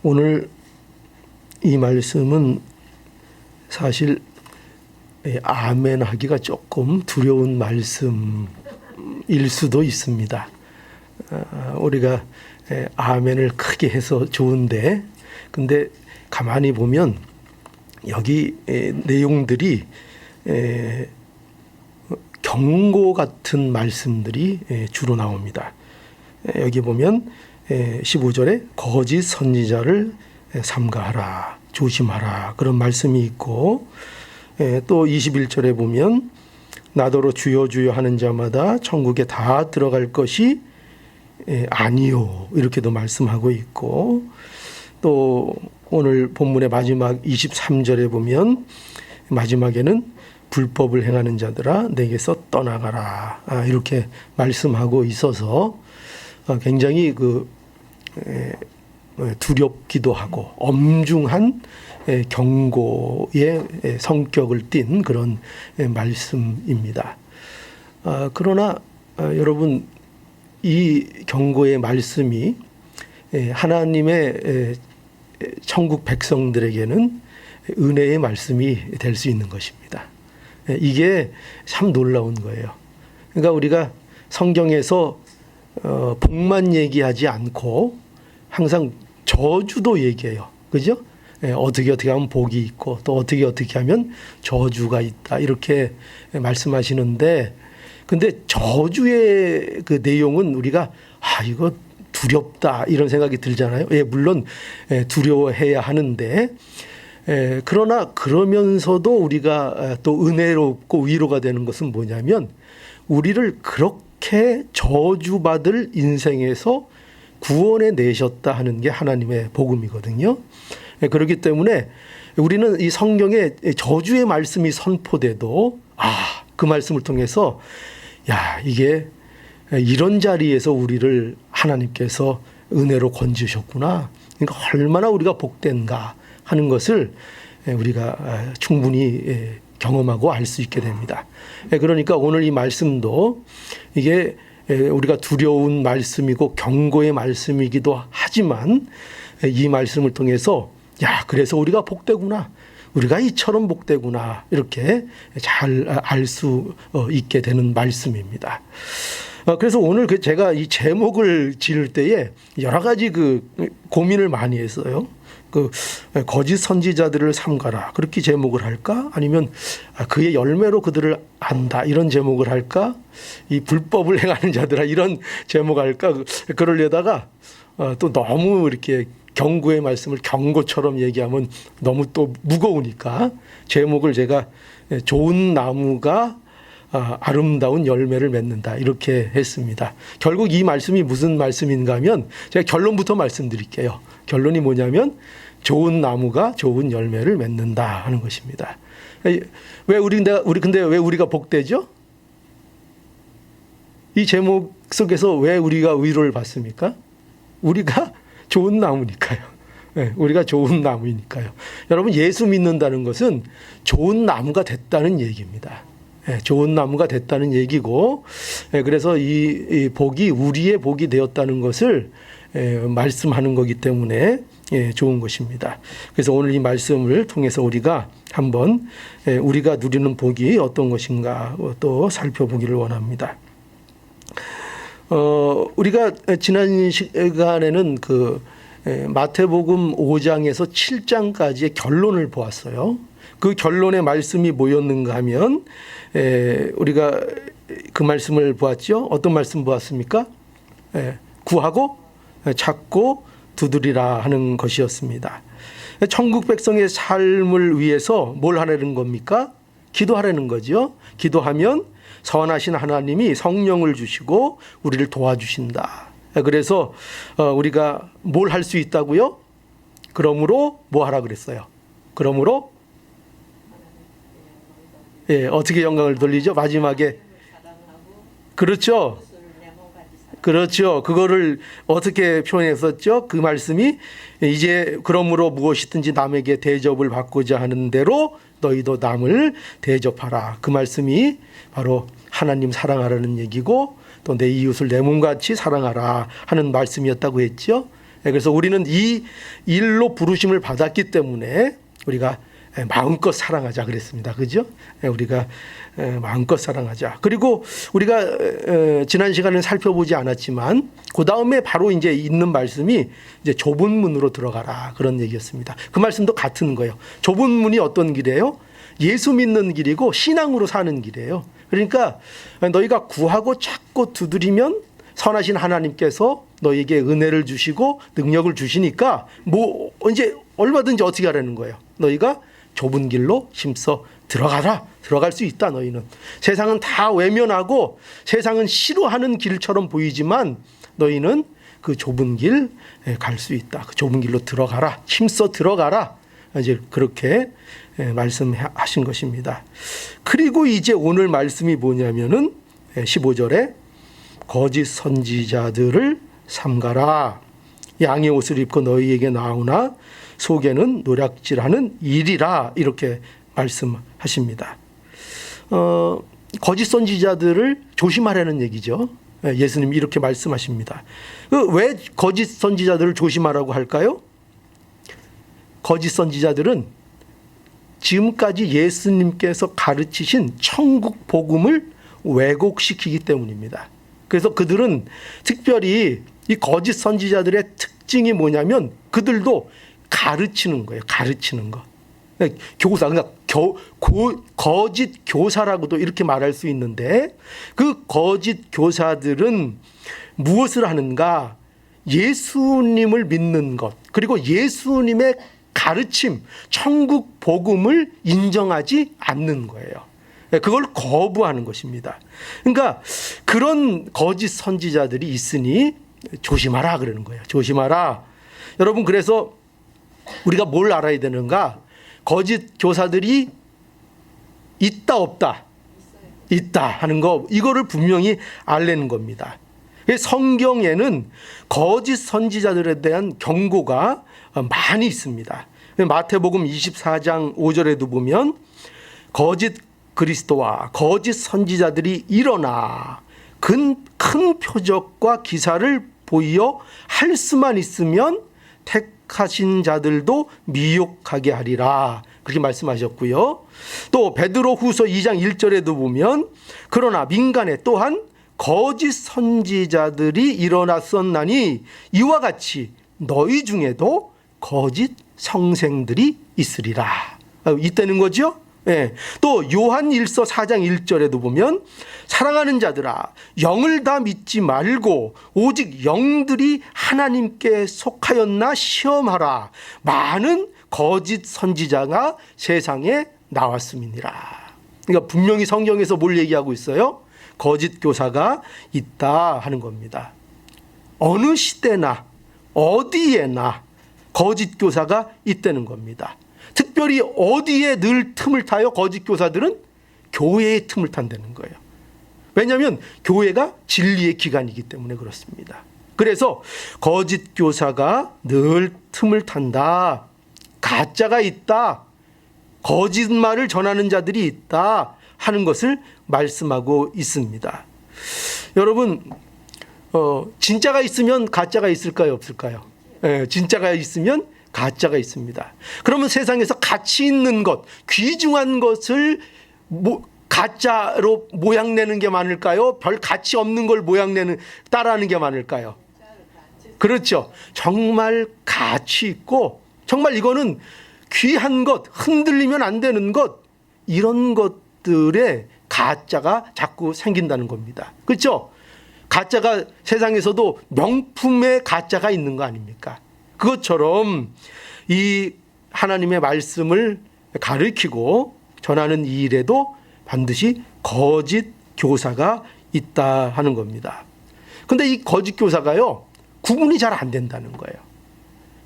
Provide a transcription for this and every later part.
오늘 이 말씀은 사실 아멘 하기가 조금 두려운 말씀일 수도 있습니다. 우리가 아멘을 크게 해서 좋은데, 근데 가만히 보면 여기 내용들이 경고 같은 말씀들이 주로 나옵니다. 여기 보면 15절에 거짓 선지자를 삼가하라, 조심하라, 그런 말씀이 있고, 또 21절에 보면 나더러 주여 주여 하는 자마다 천국에 다 들어갈 것이 아니요, 이렇게도 말씀하고 있고, 또 오늘 본문의 마지막 23절에 보면 마지막에는 불법을 행하는 자들아 내게서 떠나가라, 이렇게 말씀하고 있어서 굉장히 두렵기도 하고 엄중한 경고의 성격을 띤 그런 말씀입니다. 그러나 여러분, 이 경고의 말씀이 하나님의 천국 백성들에게는 은혜의 말씀이 될 수 있는 것입니다. 이게 참 놀라운 거예요. 그러니까 우리가 성경에서 복만 얘기하지 않고 항상 저주도 얘기해요. 그죠? 어떻게 하면 복이 있고 또 어떻게 하면 저주가 있다, 이렇게 말씀하시는데, 근데 저주의 그 내용은 우리가 이거 두렵다 이런 생각이 들잖아요. 물론 두려워해야 하는데, 그러나 그러면서도 우리가 또 은혜롭고 위로가 되는 것은 뭐냐면, 우리를 그렇게 저주받을 인생에서 구원해 내셨다 하는 게 하나님의 복음이거든요. 그렇기 때문에 우리는 이 성경에 저주의 말씀이 선포돼도 그 말씀을 통해서 이게 이런 자리에서 우리를 하나님께서 은혜로 건지셨구나, 그러니까 얼마나 우리가 복된가 하는 것을 우리가 충분히 경험하고 알 수 있게 됩니다. 그러니까 오늘 이 말씀도 이게 우리가 두려운 말씀이고 경고의 말씀이기도 하지만, 이 말씀을 통해서 그래서 우리가 복되구나, 우리가 이처럼 복되구나, 이렇게 잘 알 수 있게 되는 말씀입니다. 그래서 오늘 제가 이 제목을 지을 때에 여러 가지 고민을 많이 했어요. 거짓 선지자들을 삼가라, 그렇게 제목을 할까? 아니면 그의 열매로 그들을 안다, 이런 제목을 할까? 이 불법을 행하는 자들아, 이런 제목 할까? 그러려다가 또 너무 이렇게 경고의 말씀을 경고처럼 얘기하면 너무 또 무거우니까 제목을 제가 좋은 나무가 아름다운 열매를 맺는다, 이렇게 했습니다. 결국 이 말씀이 무슨 말씀인가 하면, 제가 결론부터 말씀드릴게요. 결론이 뭐냐면 좋은 나무가 좋은 열매를 맺는다 하는 것입니다. 근데 왜 우리가 복되죠? 이 제목 속에서 왜 우리가 위로를 받습니까? 우리가 좋은 나무니까요. 우리가 좋은 나무이니까요. 여러분, 예수 믿는다는 것은 좋은 나무가 됐다는 얘기입니다. 좋은 나무가 됐다는 얘기고, 그래서 이 복이 우리의 복이 되었다는 것을 말씀하는 거기 때문에 좋은 것입니다. 그래서 오늘 이 말씀을 통해서 우리가 한번 우리가 누리는 복이 어떤 것인가 또 살펴보기를 원합니다. 우리가 지난 시간에는 마태복음 5장에서 7장까지의 결론을 보았어요. 그 결론의 말씀이 뭐였는가 하면, 우리가 그 말씀을 보았죠. 어떤 말씀 보았습니까? 구하고 찾고 두드리라 하는 것이었습니다. 천국 백성의 삶을 위해서 뭘 하라는 겁니까? 기도하라는 거죠. 기도하면 선하신 하나님이 성령을 주시고 우리를 도와주신다. 그래서 우리가 뭘 할 수 있다고요? 그러므로 뭐 하라 그랬어요? 그러므로 어떻게 영광을 돌리죠? 마지막에 그렇죠. 그거를 어떻게 표현했었죠? 그 말씀이 이제 그러므로 무엇이든지 남에게 대접을 받고자 하는 대로 너희도 남을 대접하라. 그 말씀이 바로 하나님 사랑하라는 얘기고, 또 내 이웃을 내 몸같이 사랑하라 하는 말씀이었다고 했죠. 그래서 우리는 이 일로 부르심을 받았기 때문에 우리가 마음껏 사랑하자 그랬습니다. 그죠? 우리가 마음껏 사랑하자. 그리고 우리가 지난 시간에 살펴보지 않았지만 그 다음에 바로 이제 있는 말씀이 이제 좁은 문으로 들어가라 그런 얘기였습니다. 그 말씀도 같은 거예요. 좁은 문이 어떤 길이에요? 예수 믿는 길이고 신앙으로 사는 길이에요. 그러니까 너희가 구하고 찾고 두드리면 선하신 하나님께서 너에게 은혜를 주시고 능력을 주시니까 뭐 이제 얼마든지 어떻게 하라는 거예요. 너희가 좁은 길로 힘써 들어가라. 들어갈 수 있다. 너희는 세상은 다 외면하고 세상은 싫어하는 길처럼 보이지만 너희는 그 좁은 길 갈 수 있다. 그 좁은 길로 들어가라. 힘써 들어가라. 이제 그렇게 말씀하신 것입니다. 그리고 이제 오늘 말씀이 뭐냐면은 15절에 거짓 선지자들을 삼가라. 양의 옷을 입고 너희에게 나오나 속에는 노략질하는 일이라 이렇게 말씀하십니다. 거짓 선지자들을 조심하라는 얘기죠. 예수님이 이렇게 말씀하십니다. 왜 거짓 선지자들을 조심하라고 할까요? 거짓 선지자들은 지금까지 예수님께서 가르치신 천국 복음을 왜곡시키기 때문입니다. 그래서 그들은 특별히 이 거짓 선지자들의 특징이 뭐냐면 그들도 가르치는 거예요. 가르치는 거. 교사, 그러니까 거짓 교사라고도 이렇게 말할 수 있는데 그 거짓 교사들은 무엇을 하는가? 예수님을 믿는 것, 그리고 예수님의 가르침, 천국 복음을 인정하지 않는 거예요. 그걸 거부하는 것입니다. 그러니까 그런 거짓 선지자들이 있으니 조심하라 그러는 거예요. 조심하라. 여러분, 그래서 우리가 뭘 알아야 되는가? 거짓 교사들이 있다 없다? 있다 하는 거, 이거를 분명히 알려는 겁니다. 성경에는 거짓 선지자들에 대한 경고가 많이 있습니다. 마태복음 24장 5절에도 보면 거짓 그리스도와 거짓 선지자들이 일어나 큰 표적과 기사를 보이어 할 수만 있으면 택하신 자들도 미혹하게 하리라 그렇게 말씀하셨고요. 또 베드로후서 2장 1절에도 보면 그러나 민간에 또한 거짓 선지자들이 일어났었나니 이와 같이 너희 중에도 거짓 성생들이 있으리라. 있다는 거죠. 예. 또 요한일서 4장 1절에도 보면 사랑하는 자들아 영을 다 믿지 말고 오직 영들이 하나님께 속하였나 시험하라. 많은 거짓 선지자가 세상에 나왔음이니라. 그러니까 분명히 성경에서 뭘 얘기하고 있어요? 거짓 교사가 있다 하는 겁니다. 어느 시대나 어디에나 거짓 교사가 있다는 겁니다. 특별히 어디에 늘 틈을 타요? 거짓 교사들은 교회의 틈을 탄다는 거예요. 왜냐하면 교회가 진리의 기관이기 때문에 그렇습니다. 그래서 거짓 교사가 늘 틈을 탄다. 가짜가 있다. 거짓말을 전하는 자들이 있다 하는 것을 말씀하고 있습니다. 여러분, 진짜가 있으면 가짜가 있을까요? 없을까요? 진짜가 있으면 가짜가 있습니다. 그러면 세상에서 가치 있는 것, 귀중한 것을 가짜로 모양내는 게 많을까요? 별 가치 없는 걸 따라하는 게 많을까요? 그렇죠. 정말 가치 있고 정말 이거는 귀한 것, 흔들리면 안 되는 것, 이런 것들의 가짜가 자꾸 생긴다는 겁니다. 그렇죠? 가짜가 세상에서도 명품의 가짜가 있는 거 아닙니까? 그것처럼 이 하나님의 말씀을 가르치고 전하는 이 일에도 반드시 거짓 교사가 있다 하는 겁니다. 그런데 이 거짓 교사가요, 구분이 잘 안 된다는 거예요.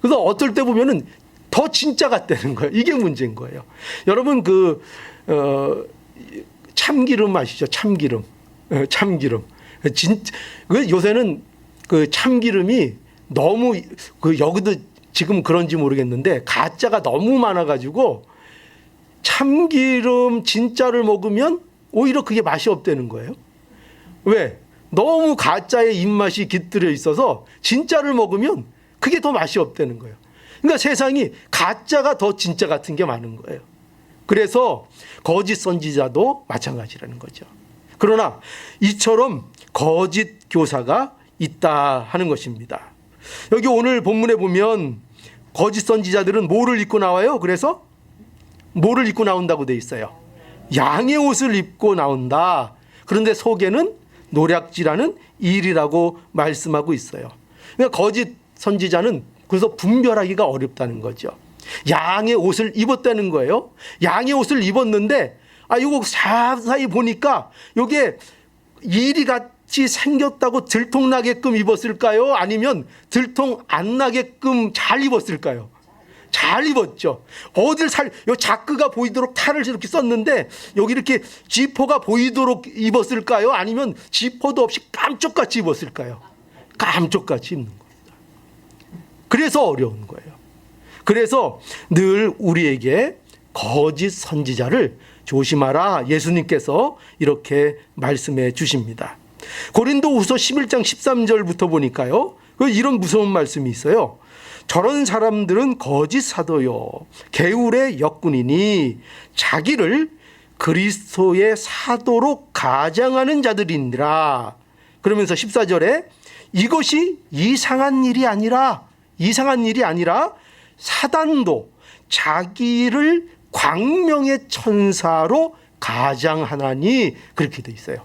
그래서 어떨 때 보면은 더 진짜 같다는 거예요. 이게 문제인 거예요. 여러분 참기름 아시죠? 참기름. 요새는 그 참기름이 너무 여기도 지금 그런지 모르겠는데 가짜가 너무 많아가지고 참기름 진짜를 먹으면 오히려 그게 맛이 없다는 거예요. 왜? 너무 가짜의 입맛이 깃들여 있어서 진짜를 먹으면 그게 더 맛이 없다는 거예요. 그러니까 세상이 가짜가 더 진짜 같은 게 많은 거예요. 그래서 거짓 선지자도 마찬가지라는 거죠. 그러나 이처럼 거짓 교사가 있다 하는 것입니다. 여기 오늘 본문에 보면 거짓 선지자들은 뭐를 입고 나와요? 그래서 뭐를 입고 나온다고 돼 있어요? 양의 옷을 입고 나온다. 그런데 속에는 노략질하는 일이라고 말씀하고 있어요. 그러니까 거짓 선지자는 그래서 분별하기가 어렵다는 거죠. 양의 옷을 입었다는 거예요. 양의 옷을 입었는데 이거 자세히 보니까 이게 일이 같이 생겼다고 들통나게끔 입었을까요? 아니면 들통 안 나게끔 잘 입었을까요? 잘 입었죠. 요 자크가 보이도록 탈을 이렇게 썼는데 여기 이렇게 지퍼가 보이도록 입었을까요? 아니면 지퍼도 없이 깜쪽같이 입었을까요? 깜쪽같이 입는 겁니다. 그래서 어려운 거예요. 그래서 늘 우리에게 거짓 선지자를 조심하라 예수님께서 이렇게 말씀해 주십니다. 고린도후서 11장 13절부터 보니까요, 이런 무서운 말씀이 있어요. 저런 사람들은 거짓 사도요 게으르의 역군이니 자기를 그리스도의 사도로 가장하는 자들이니라. 그러면서 14절에 이것이 이상한 일이 아니라 사단도 자기를 광명의 천사로 가장하나니, 그렇게 돼 있어요.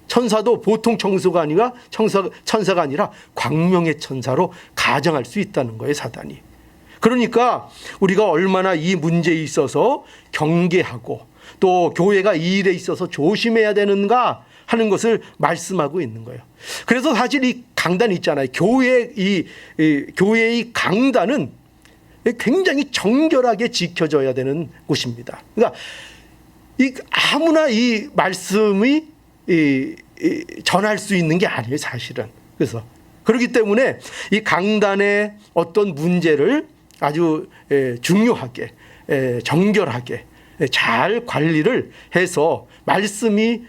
천사도 보통 천사가 아니라 광명의 천사로 가장할 수 있다는 거예요, 사단이. 그러니까 우리가 얼마나 이 문제에 있어서 경계하고 또 교회가 이 일에 있어서 조심해야 되는가 하는 것을 말씀하고 있는 거예요. 그래서 사실 이 강단 있잖아요. 교회의 강단은 굉장히 정결하게 지켜져야 되는 곳입니다. 그러니까 아무나 이 말씀이 전할 수 있는 게 아니에요, 사실은. 그래서 그렇기 때문에 이 강단의 어떤 문제를 아주 중요하게 정결하게 잘 관리를 해서 말씀이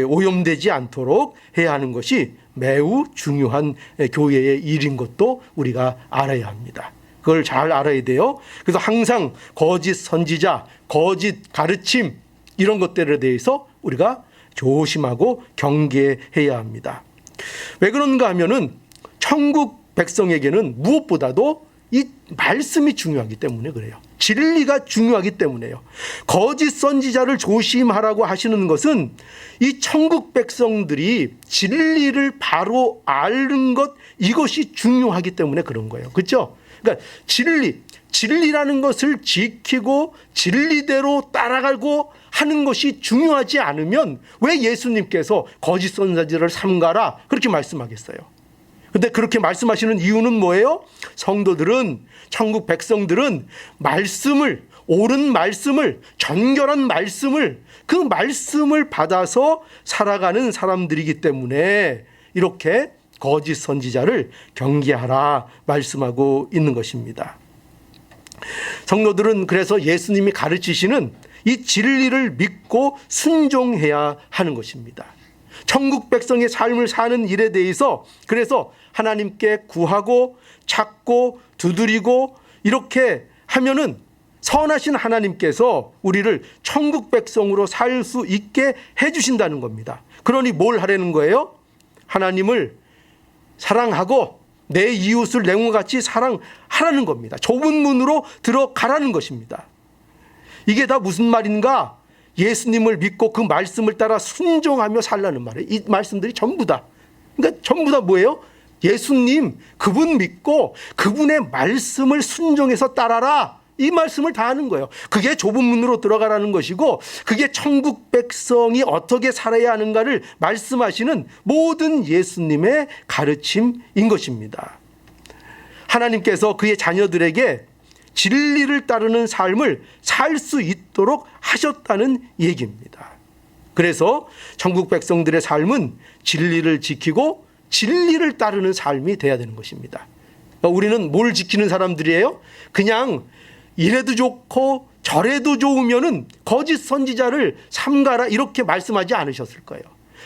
오염되지 않도록 해야 하는 것이 매우 중요한 교회의 일인 것도 우리가 알아야 합니다. 그걸 잘 알아야 돼요. 그래서 항상 거짓 선지자, 거짓 가르침 이런 것들에 대해서 우리가 조심하고 경계해야 합니다. 왜 그런가 하면은 천국 백성에게는 무엇보다도 이 말씀이 중요하기 때문에 그래요. 진리가 중요하기 때문에요. 거짓 선지자를 조심하라고 하시는 것은 이 천국 백성들이 진리를 바로 아는 것, 이것이 중요하기 때문에 그런 거예요. 그렇죠? 그러니까 진리라는 것을 지키고 진리대로 따라가고 하는 것이 중요하지 않으면 왜 예수님께서 거짓 선지자를 삼가라 그렇게 말씀하겠어요? 근데 그렇게 말씀하시는 이유는 뭐예요? 성도들은, 천국 백성들은 말씀을, 옳은 말씀을, 정결한 말씀을, 그 말씀을 받아서 살아가는 사람들이기 때문에 이렇게 거짓 선지자를 경계하라 말씀하고 있는 것입니다. 성도들은 그래서 예수님이 가르치시는 이 진리를 믿고 순종해야 하는 것입니다. 천국 백성의 삶을 사는 일에 대해서 그래서 하나님께 구하고 찾고 두드리고 이렇게 하면은 선하신 하나님께서 우리를 천국 백성으로 살 수 있게 해주신다는 겁니다. 그러니 뭘 하라는 거예요? 하나님을 사랑하고 내 이웃을 내 몸과 같이 사랑하라는 겁니다. 좁은 문으로 들어가라는 것입니다. 이게 다 무슨 말인가? 예수님을 믿고 그 말씀을 따라 순종하며 살라는 말이에요. 이 말씀들이 전부 다. 그러니까 전부 다 뭐예요? 예수님, 그분 믿고 그분의 말씀을 순종해서 따라라. 이 말씀을 다 하는 거예요. 그게 좁은 문으로 들어가라는 것이고 그게 천국 백성이 어떻게 살아야 하는가를 말씀하시는 모든 예수님의 가르침인 것입니다. 하나님께서 그의 자녀들에게 진리를 따르는 삶을 살 수 있도록 하셨다는 얘기입니다. 그래서 천국 백성들의 삶은 진리를 지키고 진리를 따르는 삶이 돼야 되는 것입니다. 우리는 뭘 지키는 사람들이에요? 그냥 이래도 좋고 저래도 좋으면은 거짓 선지자를 삼가라 이렇게 말씀하지 않으셨을 거예요.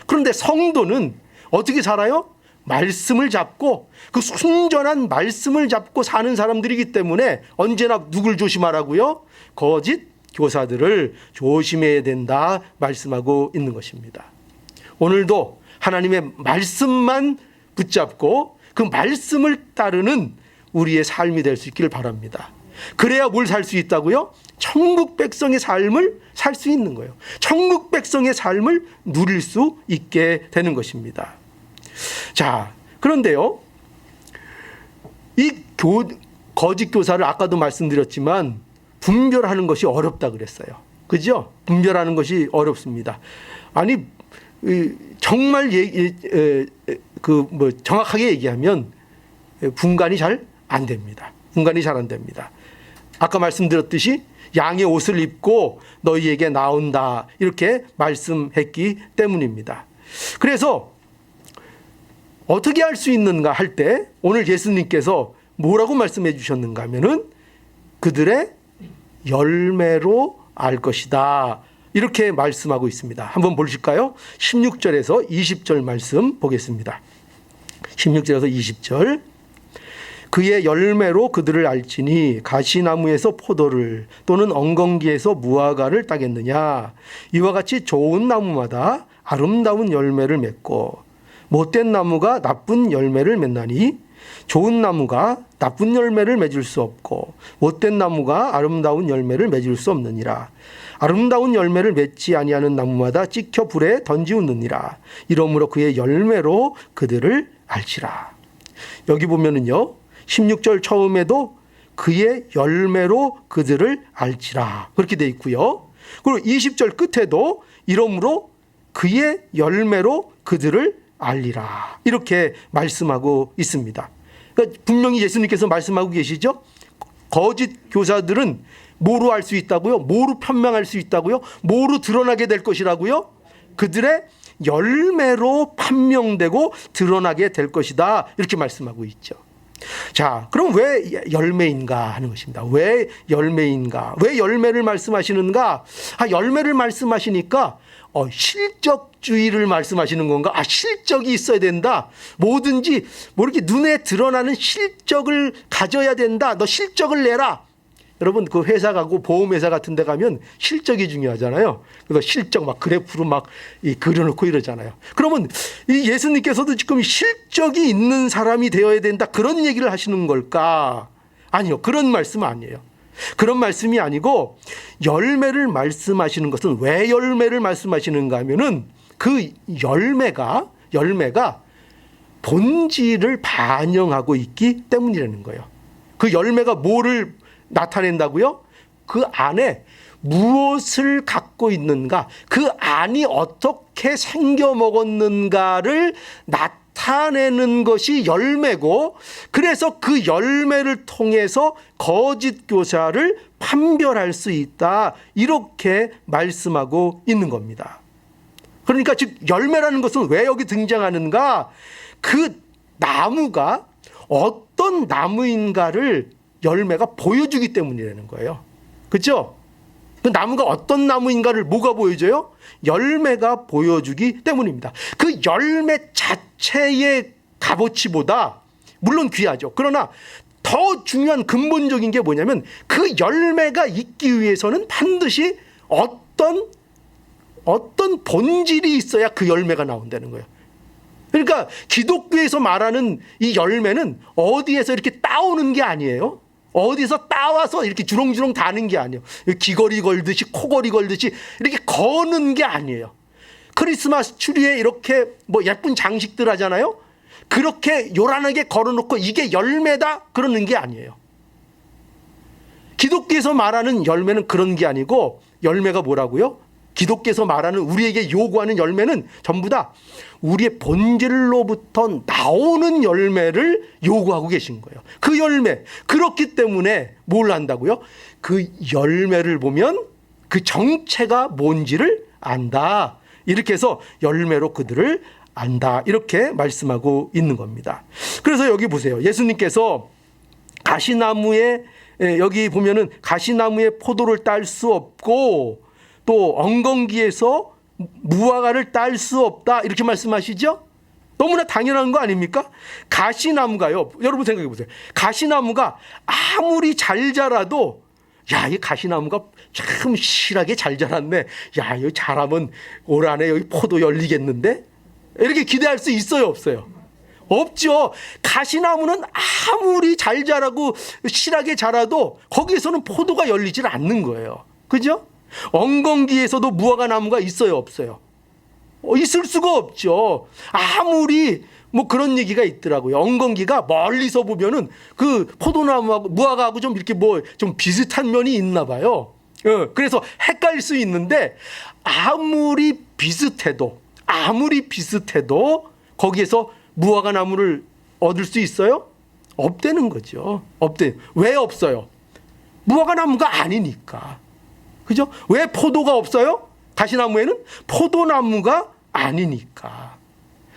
그런데 성도는 어떻게 살아요? 말씀을 잡고 그 순전한 말씀을 잡고 사는 사람들이기 때문에 언제나 누굴 조심하라고요? 거짓 교사들을 조심해야 된다 말씀하고 있는 것입니다. 오늘도 하나님의 말씀만 붙잡고 그 말씀을 따르는 우리의 삶이 될 수 있기를 바랍니다. 그래야 뭘 살 수 있다고요? 천국 백성의 삶을 살 수 있는 거예요. 천국 백성의 삶을 누릴 수 있게 되는 것입니다. 자, 그런데요, 이 거짓 교사를 아까도 말씀드렸지만 분별하는 것이 어렵다 그랬어요. 그죠? 분별하는 것이 어렵습니다. 아니, 정말 정확하게 얘기하면 분간이 잘 안 됩니다. 분간이 잘 안 됩니다. 아까 말씀드렸듯이 양의 옷을 입고 너희에게 나온다 이렇게 말씀했기 때문입니다. 그래서 어떻게 할 수 있는가 할 때 오늘 예수님께서 뭐라고 말씀해 주셨는가 하면은 그들의 열매로 알 것이다 이렇게 말씀하고 있습니다. 한번 보실까요? 16절에서 20절 말씀 보겠습니다. 16절에서 20절. 그의 열매로 그들을 알지니 가시나무에서 포도를 또는 엉겅기에서 무화과를 따겠느냐. 이와 같이 좋은 나무마다 아름다운 열매를 맺고 못된 나무가 나쁜 열매를 맺나니 좋은 나무가 나쁜 열매를 맺을 수 없고 못된 나무가 아름다운 열매를 맺을 수 없느니라. 아름다운 열매를 맺지 아니하는 나무마다 찍혀 불에 던지우느니라. 이러므로 그의 열매로 그들을 알지라. 여기 보면은요, 16절 처음에도 그의 열매로 그들을 알지라 그렇게 돼 있고요. 그리고 20절 끝에도 이러므로 그의 열매로 그들을 알리라 이렇게 말씀하고 있습니다. 그러니까 분명히 예수님께서 말씀하고 계시죠. 거짓 교사들은 뭐로 알 수 있다고요? 뭐로 판명할 수 있다고요? 뭐로 드러나게 될 것이라고요? 그들의 열매로 판명되고 드러나게 될 것이다 이렇게 말씀하고 있죠. 자, 그럼 왜 열매인가 하는 것입니다. 왜 열매인가? 왜 열매를 말씀하시는가? 열매를 말씀하시니까 실적주의를 말씀하시는 건가? 실적이 있어야 된다. 뭐든지 이렇게 눈에 드러나는 실적을 가져야 된다. 너 실적을 내라. 여러분 그 회사 가고 보험회사 같은 데 가면 실적이 중요하잖아요. 그래서 실적 막 그래프로 막 그려놓고 이러잖아요. 그러면 이 예수님께서도 지금 실적이 있는 사람이 되어야 된다 그런 얘기를 하시는 걸까? 아니요. 그런 말씀은 아니에요. 그런 말씀이 아니고 열매를 말씀하시는 것은 왜 열매를 말씀하시는가 하면은 그 열매가 본질을 반영하고 있기 때문이라는 거예요. 그 열매가 뭐를 나타낸다고요? 그 안에 무엇을 갖고 있는가, 그 안이 어떻게 생겨 먹었는가를 나타내는 것이 열매고, 그래서 그 열매를 통해서 거짓 교사를 판별할 수 있다 이렇게 말씀하고 있는 겁니다. 그러니까 즉 열매라는 것은 왜 여기 등장하는가? 그 나무가 어떤 나무인가를 열매가 보여주기 때문이라는 거예요. 그렇죠? 그 나무가 어떤 나무인가를 뭐가 보여줘요? 열매가 보여주기 때문입니다. 그 열매 자체의 값어치보다 물론 귀하죠. 그러나 더 중요한 근본적인 게 뭐냐면 그 열매가 있기 위해서는 반드시 어떤 본질이 있어야 그 열매가 나온다는 거예요. 그러니까 기독교에서 말하는 이 열매는 어디에서 이렇게 따오는 게 아니에요. 어디서 따와서 이렇게 주렁주렁 다는 게 아니에요. 귀걸이 걸듯이 코걸이 걸듯이 이렇게 거는 게 아니에요. 크리스마스 추리에 이렇게 예쁜 장식들 하잖아요. 그렇게 요란하게 걸어놓고 이게 열매다 그러는 게 아니에요. 기독교에서 말하는 열매는 그런 게 아니고 열매가 뭐라고요? 기독교에서 말하는 우리에게 요구하는 열매는 전부 다 우리의 본질로부터 나오는 열매를 요구하고 계신 거예요. 그 열매. 그렇기 때문에 뭘 한다고요? 그 열매를 보면 그 정체가 뭔지를 안다. 이렇게 해서 열매로 그들을 안다. 이렇게 말씀하고 있는 겁니다. 그래서 여기 보세요. 예수님께서 가시나무에 여기 보면은 가시나무에 포도를 딸 수 없고 또 엉겅기에서 무화과를 딸 수 없다 이렇게 말씀하시죠. 너무나 당연한 거 아닙니까? 가시나무가요. 여러분 생각해 보세요. 가시나무가 아무리 잘 자라도 야, 이 가시나무가 참 실하게 잘 자랐네. 야, 이거 잘하면 올 한해 여기 포도 열리겠는데? 이렇게 기대할 수 있어요, 없어요? 없죠. 가시나무는 아무리 잘 자라고 실하게 자라도 거기에서는 포도가 열리질 않는 거예요. 그죠? 엉겅기에서도 무화과 나무가 있어요, 없어요? 있을 수가 없죠. 아무리 뭐 그런 얘기가 있더라고요. 엉겅기가 멀리서 보면은 그 포도나무하고 무화과하고 좀 이렇게 뭐 좀 비슷한 면이 있나 봐요. 그래서 헷갈릴 수 있는데 아무리 비슷해도 거기에서 무화과 나무를 얻을 수 있어요? 없다는 거죠. 왜 없어요? 무화과 나무가 아니니까. 그죠? 왜 포도가 없어요? 가시나무에는 포도나무가 아니니까.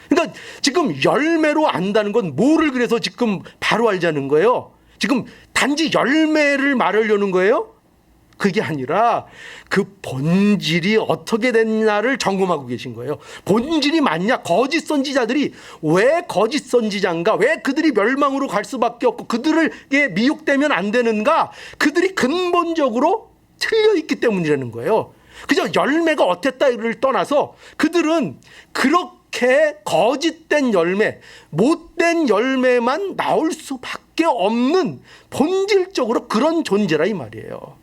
그러니까 지금 열매로 안다는 건 뭐를 그래서 지금 바로 알자는 거예요? 지금 단지 열매를 말하려는 거예요? 그게 아니라 그 본질이 어떻게 됐냐를 점검하고 계신 거예요. 본질이 맞냐? 거짓 선지자들이 왜 거짓 선지자인가? 왜 그들이 멸망으로 갈 수밖에 없고 그들에게 미혹되면 안 되는가? 그들이 근본적으로 틀려 있기 때문이라는 거예요. 그저 열매가 어땠다를 떠나서 그들은 그렇게 거짓된 열매, 못된 열매만 나올 수밖에 없는 본질적으로 그런 존재라 이 말이에요.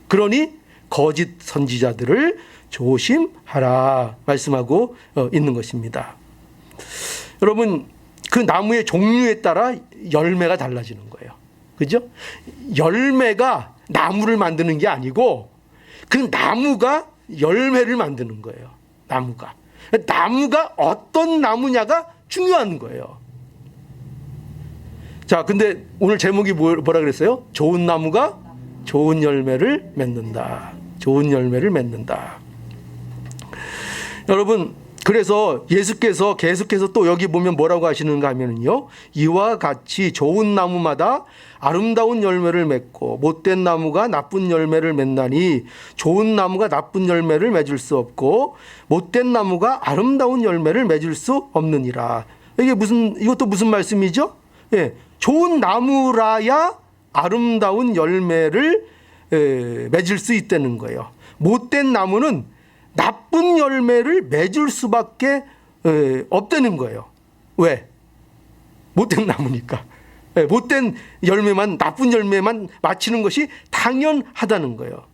그러니 거짓 선지자들을 조심하라 말씀하고 있는 것입니다. 여러분, 그 나무의 종류에 따라 열매가 달라지는 거예요. 그죠? 열매가 나무를 만드는 게 아니고 그 나무가 열매를 만드는 거예요. 나무가 어떤 나무냐가 중요한 거예요. 자, 근데 오늘 제목이 뭐라 그랬어요? 좋은 나무가 좋은 열매를 맺는다. 좋은 열매를 맺는다. 여러분, 그래서 예수께서 계속해서 또 여기 보면 뭐라고 하시는가 하면요, 이와 같이 좋은 나무마다 아름다운 열매를 맺고 못된 나무가 나쁜 열매를 맺나니 좋은 나무가 나쁜 열매를 맺을 수 없고 못된 나무가 아름다운 열매를 맺을 수 없느니라. 이것도 무슨 말씀이죠? 예, 좋은 나무라야 아름다운 열매를 맺을 수 있다는 거예요. 못된 나무는 나쁜 열매를 맺을 수밖에 없다는 거예요. 왜? 못된 나무니까. 못된 열매만, 나쁜 열매만 맞히는 것이 당연하다는 거예요.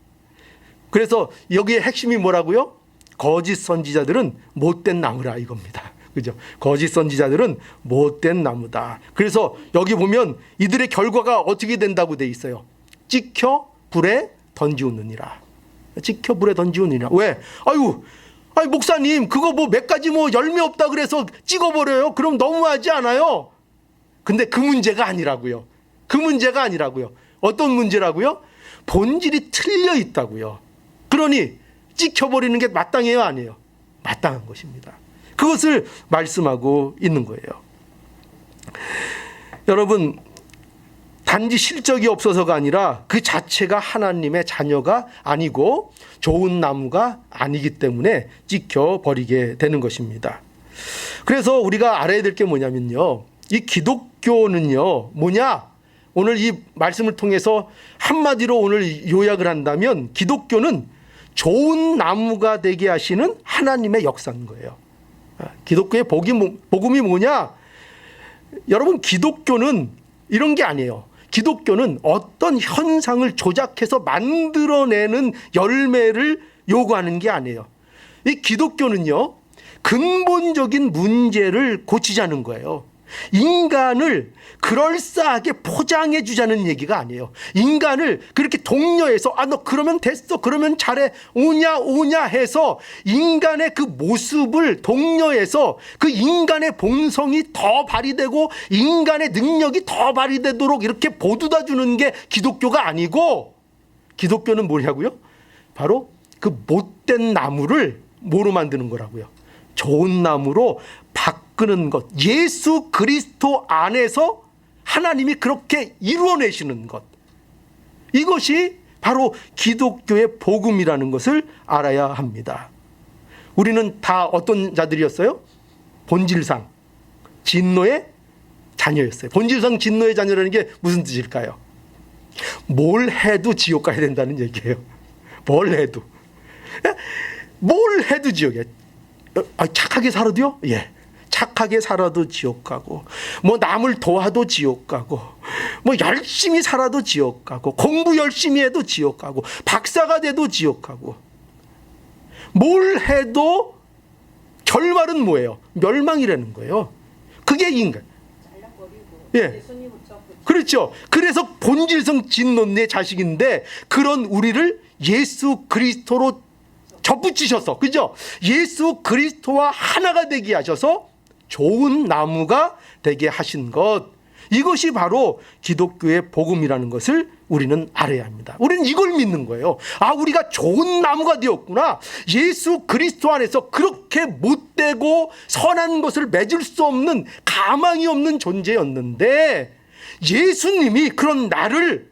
그래서 여기에 핵심이 뭐라고요? 거짓 선지자들은 못된 나무라 이겁니다. 그죠? 거짓 선지자들은 못된 나무다. 그래서 여기 보면 이들의 결과가 어떻게 된다고 돼 있어요? 찍혀 불에 던지우느니라. 찍혀 불에 던지우느니라. 왜? 아니 목사님, 그거 뭐 몇 가지 뭐 열매 없다 그래서 찍어버려요? 그럼 너무하지 않아요? 근데 그 문제가 아니라고요. 어떤 문제라고요? 본질이 틀려 있다고요. 그러니 찍혀버리는 게 마땅해요, 아니에요? 마땅한 것입니다. 그것을 말씀하고 있는 거예요. 여러분, 단지 실적이 없어서가 아니라 그 자체가 하나님의 자녀가 아니고 좋은 나무가 아니기 때문에 찍혀버리게 되는 것입니다. 그래서 우리가 알아야 될 게 뭐냐면요, 이 기독교는요 뭐냐? 오늘 이 말씀을 통해서 한마디로 오늘 요약을 한다면 기독교는 좋은 나무가 되게 하시는 하나님의 역사인 거예요. 기독교의 복음이 뭐냐? 여러분, 기독교는 이런 게 아니에요. 기독교는 어떤 현상을 조작해서 만들어내는 열매를 요구하는 게 아니에요. 이 기독교는요, 근본적인 문제를 고치자는 거예요. 인간을 그럴싸하게 포장해 주자는 얘기가 아니에요. 인간을 그렇게 독려해서 너 그러면 됐어, 그러면 잘해, 오냐 해서 인간의 그 모습을 독려해서 그 인간의 본성이 더 발휘되고 인간의 능력이 더 발휘되도록 이렇게 보두다 주는 게 기독교가 아니고, 기독교는 뭐냐고요? 바로 그 못된 나무를 뭐로 만드는 거라고요? 좋은 나무로 바꾸는 것. 예수 그리스도 안에서 하나님이 그렇게 이루어내시는 것. 이것이 바로 기독교의 복음이라는 것을 알아야 합니다. 우리는 다 어떤 자들이었어요? 본질상 진노의 자녀였어요. 본질상 진노의 자녀라는 게 무슨 뜻일까요? 뭘 해도 지옥 가야 된다는 얘기예요. 뭘 해도. 뭘 해도 지옥이야. 착하게 살아도요? 예. 착하게 살아도 지옥 가고, 뭐 남을 도와도 지옥 가고, 뭐 열심히 살아도 지옥 가고, 공부 열심히 해도 지옥 가고, 박사가 돼도 지옥 가고, 뭘 해도 결말은 뭐예요? 멸망이라는 거예요. 그게 인간. 예. 그렇죠. 그래서 본질성 진노의 자식인데 그런 우리를 예수 그리스도로 접붙이셔서, 그죠? 예수 그리스도와 하나가 되게 하셔서 좋은 나무가 되게 하신 것, 이것이 바로 기독교의 복음이라는 것을 우리는 알아야 합니다. 우리는 이걸 믿는 거예요. 우리가 좋은 나무가 되었구나. 예수 그리스도 안에서 그렇게 못되고 선한 것을 맺을 수 없는, 가망이 없는 존재였는데 예수님이 그런 나를,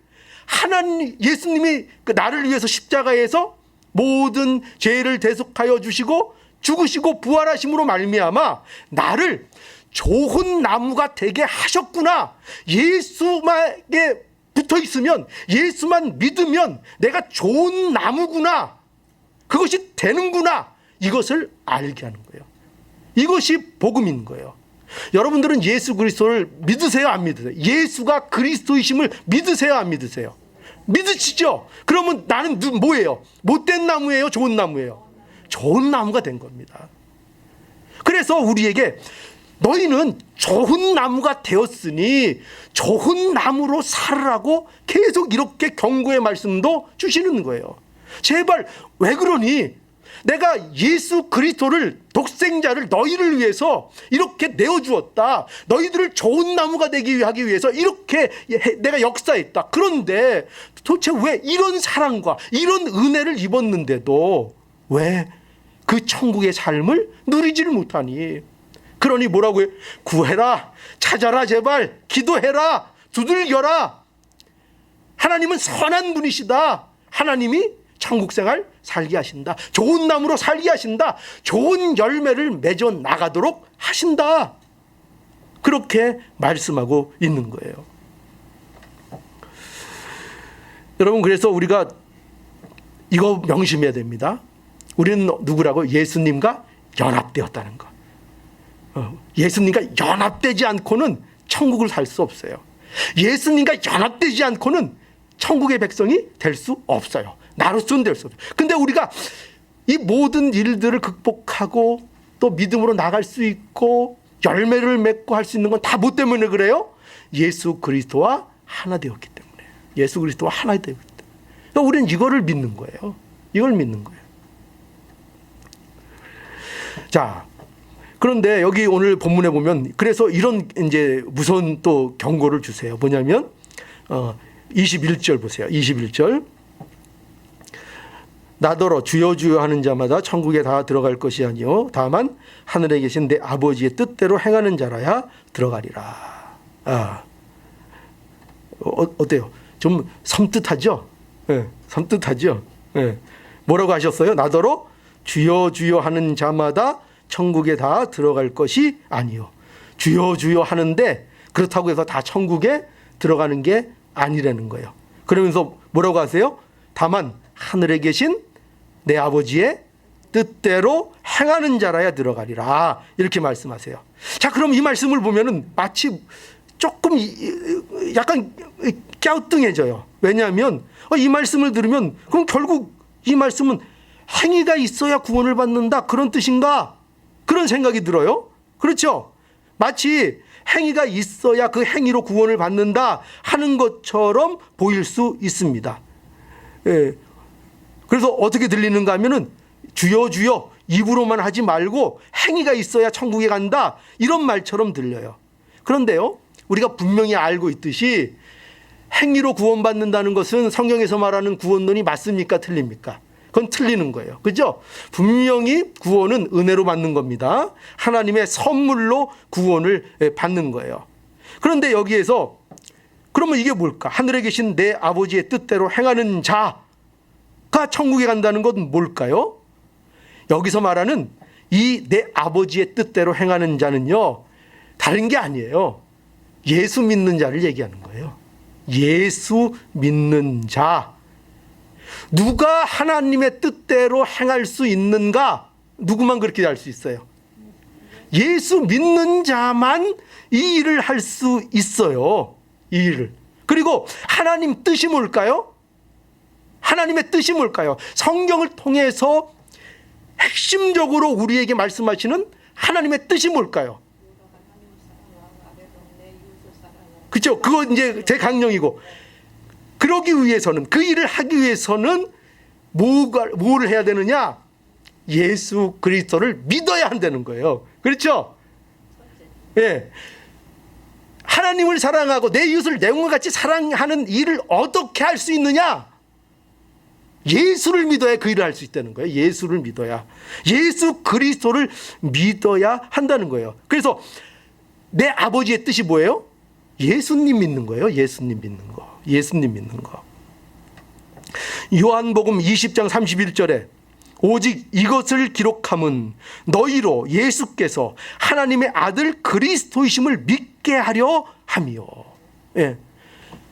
예수님이 그 나를 위해서 십자가에서 모든 죄를 대속하여 주시고 죽으시고 부활하심으로 말미암아 나를 좋은 나무가 되게 하셨구나. 예수만에 붙어 있으면, 예수만 믿으면 내가 좋은 나무구나, 그것이 되는구나, 이것을 알게 하는 거예요. 이것이 복음인 거예요. 여러분들은 예수 그리스도를 믿으세요, 안 믿으세요? 예수가 그리스도이심을 믿으세요, 안 믿으세요? 믿으시죠? 그러면 나는 뭐예요? 못된 나무예요, 좋은 나무예요? 좋은 나무가 된 겁니다. 그래서 우리에게 너희는 좋은 나무가 되었으니 좋은 나무로 살으라고 계속 이렇게 경고의 말씀도 주시는 거예요. 제발 왜 그러니? 내가 예수 그리스도를, 독생자를 너희를 위해서 이렇게 내어주었다. 너희들을 좋은 나무가 되기 하기 위해서 이렇게 내가 역사했다. 그런데 도대체 왜 이런 사랑과 이런 은혜를 입었는데도 왜 그 천국의 삶을 누리지를 못하니? 그러니 뭐라고 해요? 구해라, 찾아라, 제발 기도해라, 두들겨라. 하나님은 선한 분이시다. 하나님이 천국생활 살게 하신다. 좋은 나무로 살게 하신다. 좋은 열매를 맺어 나가도록 하신다. 그렇게 말씀하고 있는 거예요. 여러분, 그래서 우리가 이거 명심해야 됩니다. 우리는 누구라고? 예수님과 연합되었다는 거. 예수님과 연합되지 않고는 천국을 살 수 없어요. 예수님과 연합되지 않고는 천국의 백성이 될 수 없어요. 나로서는 될 수 없어요. 근데 우리가 이 모든 일들을 극복하고 또 믿음으로 나갈 수 있고 열매를 맺고 할 수 있는 건 다 뭐 때문에 그래요? 예수 그리스도와 하나 되었기 때문에. 예수 그리스도와 하나 되었기 때문에. 그러니까 우리는 이거를 믿는 거예요. 이걸 믿는 거예요. 자, 그런데 여기 오늘 본문에 보면 그래서 이런 이제 무서운 또 경고를 주세요. 뭐냐면 21절 보세요. 21절. 나더러 주여 주여 하는 자마다 천국에 다 들어갈 것이 아니요 다만 하늘에 계신 내 아버지의 뜻대로 행하는 자라야 들어가리라. 어때요? 좀 섬뜩하죠? 네, 섬뜩하죠? 네. 뭐라고 하셨어요? 나더러 주여 주여 하는 자마다 천국에 다 들어갈 것이 아니요. 주여 주여 하는데 그렇다고 해서 다 천국에 들어가는 게 아니라는 거예요. 그러면서 뭐라고 하세요? 다만 하늘에 계신 내 아버지의 뜻대로 행하는 자라야 들어가리라. 이렇게 말씀하세요. 자, 그럼 이 말씀을 보면은 마치 조금 약간 갸우뚱해져요. 왜냐하면 이 말씀을 들으면 그럼 결국 이 말씀은 행위가 있어야 구원을 받는다, 그런 뜻인가? 그런 생각이 들어요. 그렇죠? 마치 행위가 있어야 그 행위로 구원을 받는다 하는 것처럼 보일 수 있습니다. 예. 그래서 어떻게 들리는가 하면은 주여 주여 입으로만 하지 말고 행위가 있어야 천국에 간다, 이런 말처럼 들려요. 그런데요, 우리가 분명히 알고 있듯이 행위로 구원받는다는 것은 성경에서 말하는 구원론이 맞습니까? 틀립니까? 그건 틀리는 거예요. 그죠? 분명히 구원은 은혜로 받는 겁니다. 하나님의 선물로 구원을 받는 거예요. 그런데 여기에서 그러면 이게 뭘까? 하늘에 계신 내 아버지의 뜻대로 행하는 자가 천국에 간다는 건 뭘까요? 여기서 말하는 이 내 아버지의 뜻대로 행하는 자는요, 다른 게 아니에요. 예수 믿는 자를 얘기하는 거예요. 예수 믿는 자. 누가 하나님의 뜻대로 행할 수 있는가? 누구만 그렇게 할 수 있어요? 예수 믿는 자만 이 일을 할 수 있어요. 이 일을. 그리고 하나님 뜻이 뭘까요? 하나님의 뜻이 뭘까요? 성경을 통해서 핵심적으로 우리에게 말씀하시는 하나님의 뜻이 뭘까요? 그렇죠? 그거 이제 제 강령이고, 그러기 위해서는, 그 일을 하기 위해서는 뭘 해야 되느냐? 예수 그리스도를 믿어야 한다는 거예요. 그렇죠? 예. 하나님을 사랑하고 내 이웃을 내 몸과 같이 사랑하는 일을 어떻게 할 수 있느냐? 예수를 믿어야 그 일을 할 수 있다는 거예요. 예수를 믿어야. 예수 그리스도를 믿어야 한다는 거예요. 그래서 내 아버지의 뜻이 뭐예요? 예수님 믿는 거예요. 예수님 믿는 거. 예수님 믿는 거. 요한복음 20장 31절에 오직 이것을 기록함은 너희로 예수께서 하나님의 아들 그리스도이심을 믿게 하려 함이요. 예.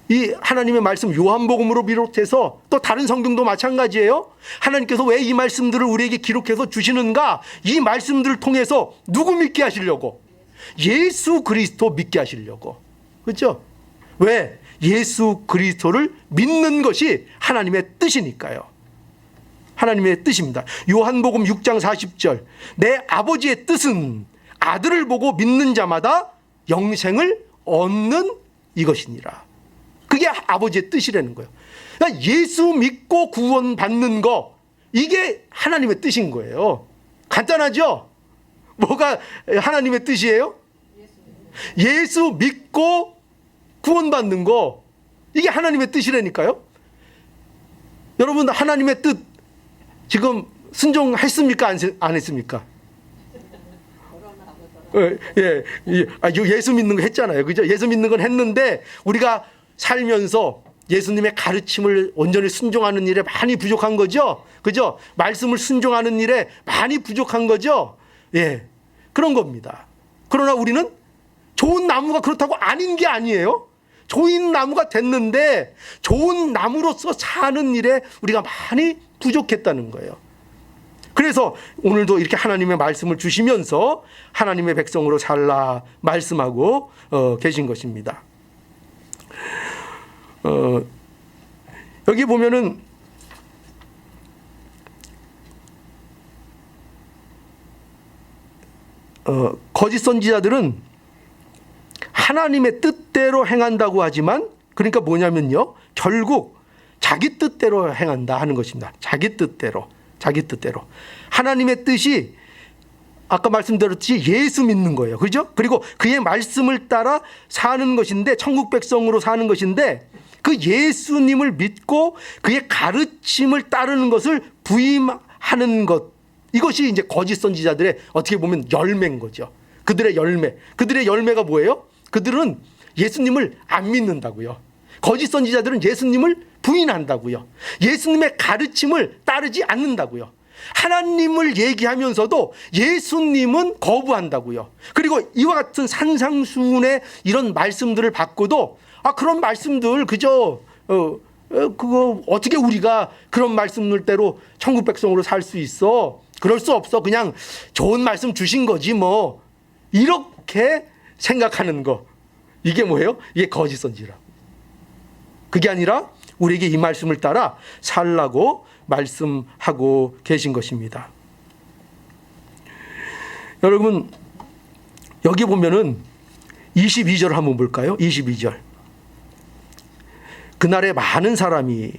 이 하나님의 말씀 요한복음으로 비롯해서 또 다른 성경도 마찬가지예요. 하나님께서 왜 이 말씀들을 우리에게 기록해서 주시는가? 이 말씀들을 통해서 누구 믿게 하시려고? 예수 그리스도 믿게 하시려고. 그렇죠? 왜? 예수 그리스도를 믿는 것이 하나님의 뜻이니까요. 하나님의 뜻입니다. 요한복음 6장 40절 내 아버지의 뜻은 아들을 보고 믿는 자마다 영생을 얻는 이것이니라. 그게 아버지의 뜻이라는 거예요. 그러니까 예수 믿고 구원받는 거, 이게 하나님의 뜻인 거예요. 간단하죠? 뭐가 하나님의 뜻이에요? 예수 믿고 구원받는 거, 이게 하나님의 뜻이라니까요. 여러분 하나님의 뜻 지금 순종했습니까? 안 했습니까? 예수 믿는 거 했잖아요. 그죠? 예수 믿는 건 했는데 우리가 살면서 예수님의 가르침을 온전히 순종하는 일에 많이 부족한 거죠. 그죠? 말씀을 순종하는 일에 많이 부족한 거죠. 예. 그런 겁니다. 그러나 우리는 좋은 나무가 그렇다고 아닌 게 아니에요. 좋은 나무가 됐는데 좋은 나무로서 사는 일에 우리가 많이 부족했다는 거예요. 그래서 오늘도 이렇게 하나님의 말씀을 주시면서 하나님의 백성으로 살라 말씀하고 계신 것입니다. 여기 보면은 거짓 선지자들은 하나님의 뜻대로 행한다고 하지만, 그러니까 뭐냐면요, 결국 자기 뜻대로 행한다 하는 것입니다. 자기 뜻대로. 하나님의 뜻이 아까 말씀드렸듯이 예수 믿는 거예요. 그죠? 그리고 그의 말씀을 따라 사는 것인데, 천국 백성으로 사는 것인데, 그 예수님을 믿고 그의 가르침을 따르는 것을 부임하는 것, 이것이 이제 거짓 선지자들의 어떻게 보면 열매인 거죠. 그들의 열매가 뭐예요? 그들은 예수님을 안 믿는다고요. 거짓 선지자들은 예수님을 부인한다고요. 예수님의 가르침을 따르지 않는다고요. 하나님을 얘기하면서도 예수님은 거부한다고요. 그리고 이와 같은 산상수훈의 이런 말씀들을 받고도 그런 말씀들 그저 그거 어떻게 우리가 그런 말씀들대로 천국 백성으로 살 수 있어? 그럴 수 없어. 그냥 좋은 말씀 주신 거지 뭐. 이렇게 생각하는 거, 이게 뭐예요? 이게 거짓 선지라고. 그게 아니라 우리에게 이 말씀을 따라 살라고 말씀하고 계신 것입니다. 여러분 여기 보면은 22절 한번 볼까요? 22절. 그날에 많은 사람이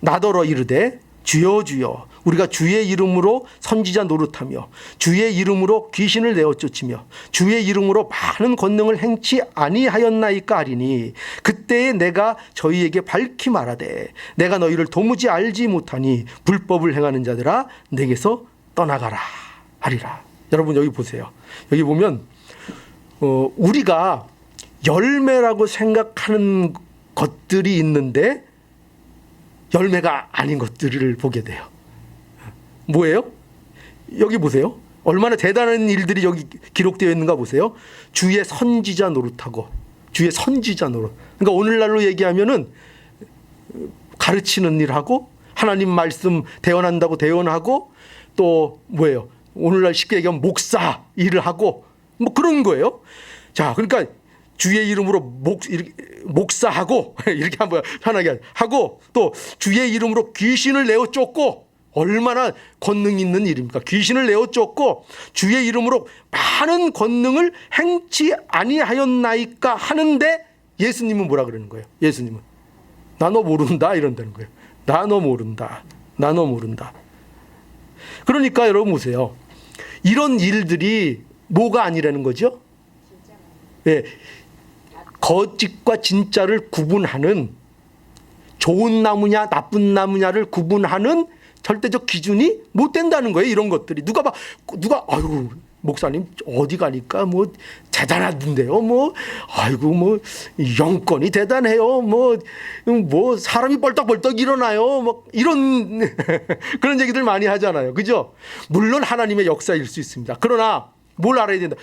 나더러 이르되 주여 주여 우리가 주의 이름으로 선지자 노릇하며 주의 이름으로 귀신을 내어 쫓으며 주의 이름으로 많은 권능을 행치 아니하였나이까 하리니 그때에 내가 저희에게 밝히 말하되 내가 너희를 도무지 알지 못하니 불법을 행하는 자들아 내게서 떠나가라 하리라. 여러분 여기 보세요. 여기 보면 우리가 열매라고 생각하는 것들이 있는데 열매가 아닌 것들을 보게 돼요. 뭐예요? 여기 보세요. 얼마나 대단한 일들이 여기 기록되어 있는가 보세요. 주의 선지자 노릇하고, 주의 선지자 노릇. 그러니까 오늘날로 얘기하면은 가르치는 일하고, 하나님 말씀 대언한다고 대언하고, 또 뭐예요? 오늘날 쉽게 얘기하면 목사 일을 하고, 뭐 그런 거예요. 자, 그러니까 주의 이름으로 목사하고 이렇게 한번 편하게 하고, 또 주의 이름으로 귀신을 내어 쫓고, 얼마나 권능 있는 일입니까? 귀신을 내어 쫓고 주의 이름으로 많은 권능을 행치 아니하였나이까 하는데, 예수님은 뭐라 그러는 거예요? 예수님은 나 너 모른다 이런다는 거예요. 나 너 모른다. 나 너 모른다. 그러니까 여러분 보세요. 이런 일들이 뭐가 아니라는 거죠? 예, 거짓과 진짜를 구분하는, 좋은 나무냐 나쁜 나무냐를 구분하는 절대적 기준이 못 된다는 거예요. 이런 것들이 누가 아유 목사님 어디 가니까 뭐 대단하던데요. 뭐 아이고 뭐 영권이 대단해요. 뭐 사람이 벌떡벌떡 일어나요. 뭐 이런 그런 얘기들 많이 하잖아요. 그죠? 물론 하나님의 역사일 수 있습니다. 그러나 뭘 알아야 된다.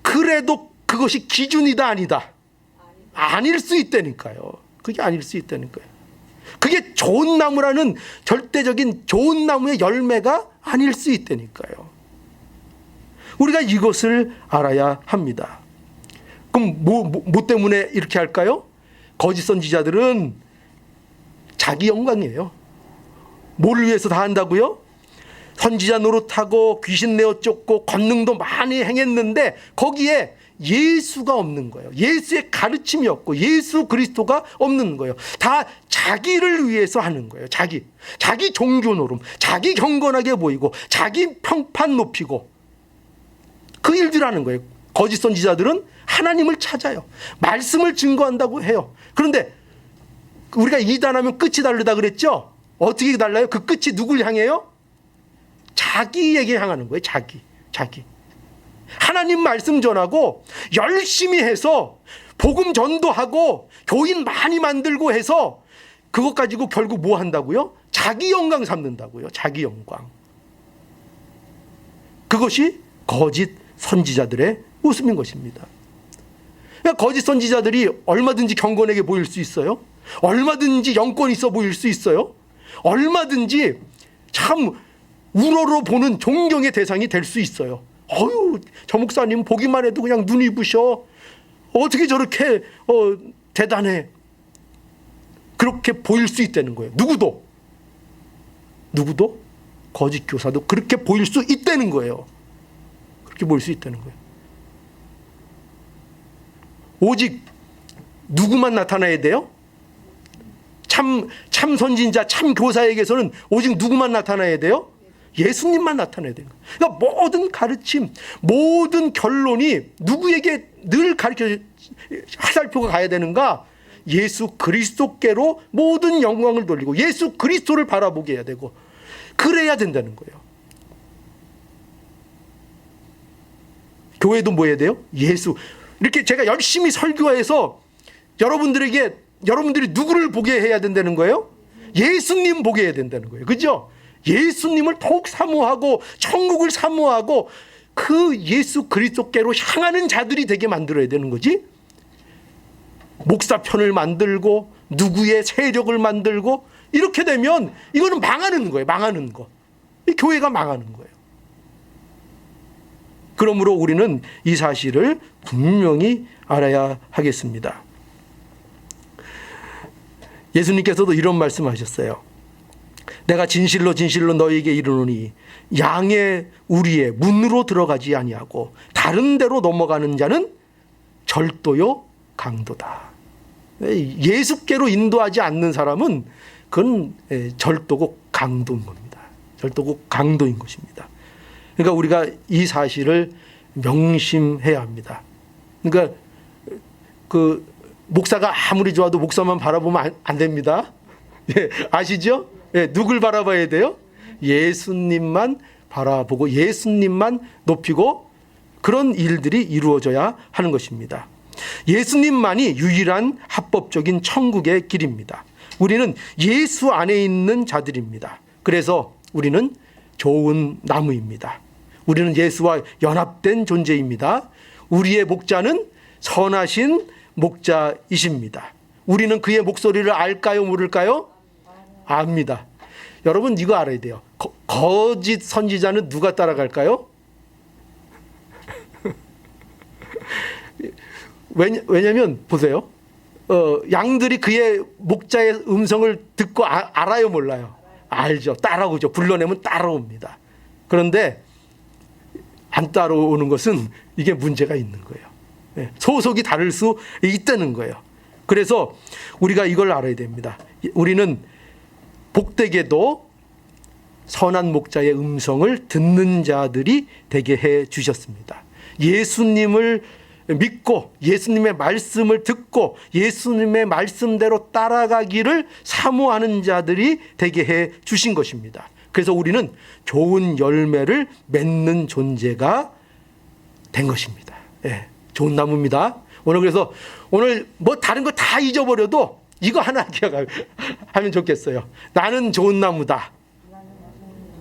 그래도 그것이 기준이다 아니다. 아닐 수 있다니까요. 그게 아닐 수 있다니까요. 그게 좋은 나무라는 절대적인 좋은 나무의 열매가 아닐 수 있다니까요. 우리가 이것을 알아야 합니다. 그럼 뭐 때문에 이렇게 할까요? 거짓 선지자들은 자기 영광이에요. 뭐를 위해서 다 한다고요? 선지자 노릇하고 귀신 내어 쫓고 권능도 많이 행했는데 거기에 예수가 없는 거예요. 예수의 가르침이 없고 예수 그리스도가 없는 거예요. 다 자기를 위해서 하는 거예요. 자기 종교 노름, 자기 경건하게 보이고 자기 평판 높이고 그 일들 하는 거예요. 거짓 선지자들은 하나님을 찾아요. 말씀을 증거한다고 해요. 그런데 우리가 이단하면 끝이 다르다 그랬죠? 어떻게 달라요? 그 끝이 누굴 향해요? 자기에게 향하는 거예요. 자기. 하나님 말씀 전하고 열심히 해서 복음 전도하고 교인 많이 만들고 해서 그것 가지고 결국 뭐 한다고요? 자기 영광 삼는다고요. 자기 영광. 그것이 거짓 선지자들의 모습인 것입니다. 그러니까 거짓 선지자들이 얼마든지 경건하게 보일 수 있어요. 얼마든지 영권 있어 보일 수 있어요. 얼마든지 참 우러러 보는 존경의 대상이 될 수 있어요. 어휴, 저 목사님 보기만 해도 그냥 눈이 부셔. 어떻게 저렇게 대단해. 그렇게 보일 수 있다는 거예요. 누구도 거짓 교사도 그렇게 보일 수 있다는 거예요. 그렇게 보일 수 있다는 거예요. 오직 누구만 나타나야 돼요? 참 선진자, 참 교사에게서는 오직 누구만 나타나야 돼요? 예수님만 나타나야 되는 거예요. 그러니까 모든 가르침, 모든 결론이 누구에게 늘 가르쳐 화살표가 가야 되는가? 예수 그리스도께로 모든 영광을 돌리고 예수 그리스도를 바라보게 해야 되고 그래야 된다는 거예요. 교회도 뭐 해야 돼요? 예수. 이렇게 제가 열심히 설교해서 여러분들이 누구를 보게 해야 된다는 거예요? 예수님 보게 해야 된다는 거예요. 그죠? 예수님을 더욱 사모하고 천국을 사모하고 그 예수 그리스도께로 향하는 자들이 되게 만들어야 되는 거지. 목사편을 만들고 누구의 세력을 만들고 이렇게 되면 이거는 망하는 거예요. 망하는 거. 이 교회가 망하는 거예요. 그러므로 우리는 이 사실을 분명히 알아야 하겠습니다. 예수님께서도 이런 말씀하셨어요. 내가 진실로 너희에게 이르노니 양의 우리의 문으로 들어가지 아니하고 다른 데로 넘어가는 자는 절도요 강도다. 예수께로 인도하지 않는 사람은 그건 절도고 강도인 겁니다. 절도고 강도인 것입니다. 그러니까 우리가 이 사실을 명심해야 합니다. 그러니까 그 목사가 아무리 좋아도 목사만 바라보면 안 됩니다. 예, 아시죠? 예, 누굴 바라봐야 돼요? 예수님만 바라보고 예수님만 높이고 그런 일들이 이루어져야 하는 것입니다. 예수님만이 유일한 합법적인 천국의 길입니다. 우리는 예수 안에 있는 자들입니다. 그래서 우리는 좋은 나무입니다. 우리는 예수와 연합된 존재입니다. 우리의 목자는 선하신 목자이십니다. 우리는 그의 목소리를 알까요, 모를까요? 압니다. 여러분 이거 알아야 돼요. 거짓 선지자는 누가 따라갈까요? 왜냐면 보세요. 양들이 그의 목자의 음성을 듣고 알아요, 몰라요? 알죠. 따라오죠. 불러내면 따라옵니다. 그런데 안 따라오는 것은 이게 문제가 있는 거예요. 소속이 다를 수 있다는 거예요. 그래서 우리가 이걸 알아야 됩니다. 우리는 복되게도 선한 목자의 음성을 듣는 자들이 되게 해 주셨습니다. 예수님을 믿고 예수님의 말씀을 듣고 예수님의 말씀대로 따라가기를 사모하는 자들이 되게 해 주신 것입니다. 그래서 우리는 좋은 열매를 맺는 존재가 된 것입니다. 예, 좋은 나무입니다. 그래서 오늘 뭐 다른 거 다 잊어버려도 이거 하나 기억하면 좋겠어요. 나는 좋은 나무다.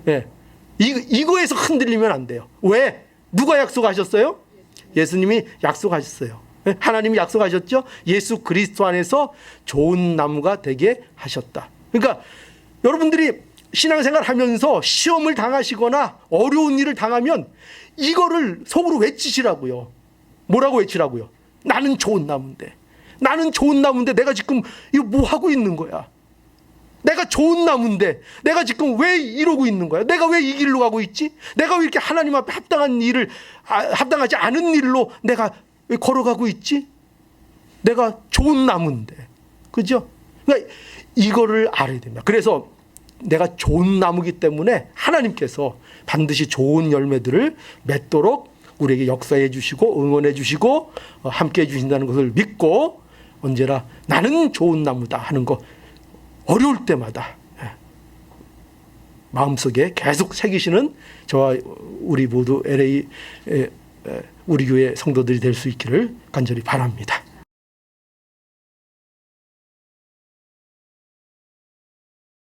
예, 이거에서 흔들리면 안 돼요. 왜? 누가 약속하셨어요? 예수님이 약속하셨어요. 하나님이 약속하셨죠? 예수 그리스도 안에서 좋은 나무가 되게 하셨다. 그러니까 여러분들이 신앙생활 하면서 시험을 당하시거나 어려운 일을 당하면 이거를 속으로 외치시라고요. 뭐라고 외치라고요? 나는 좋은 나무인데. 나는 좋은 나무인데 내가 지금 이거 뭐 하고 있는 거야? 내가 좋은 나무인데 내가 지금 왜 이러고 있는 거야? 내가 왜 이 길로 가고 있지? 내가 왜 이렇게 하나님 앞에 합당하지 않은 일로 내가 왜 걸어가고 있지? 내가 좋은 나무인데. 그죠? 그러니까 이거를 알아야 됩니다. 그래서 내가 좋은 나무기 때문에 하나님께서 반드시 좋은 열매들을 맺도록 우리에게 역사해 주시고 응원해 주시고 함께 해 주신다는 것을 믿고 언제나 나는 좋은 나무다 하는 거 어려울 때마다 마음속에 계속 새기시는 저와 우리 모두 LA 우리 교회 성도들이 될 수 있기를 간절히 바랍니다.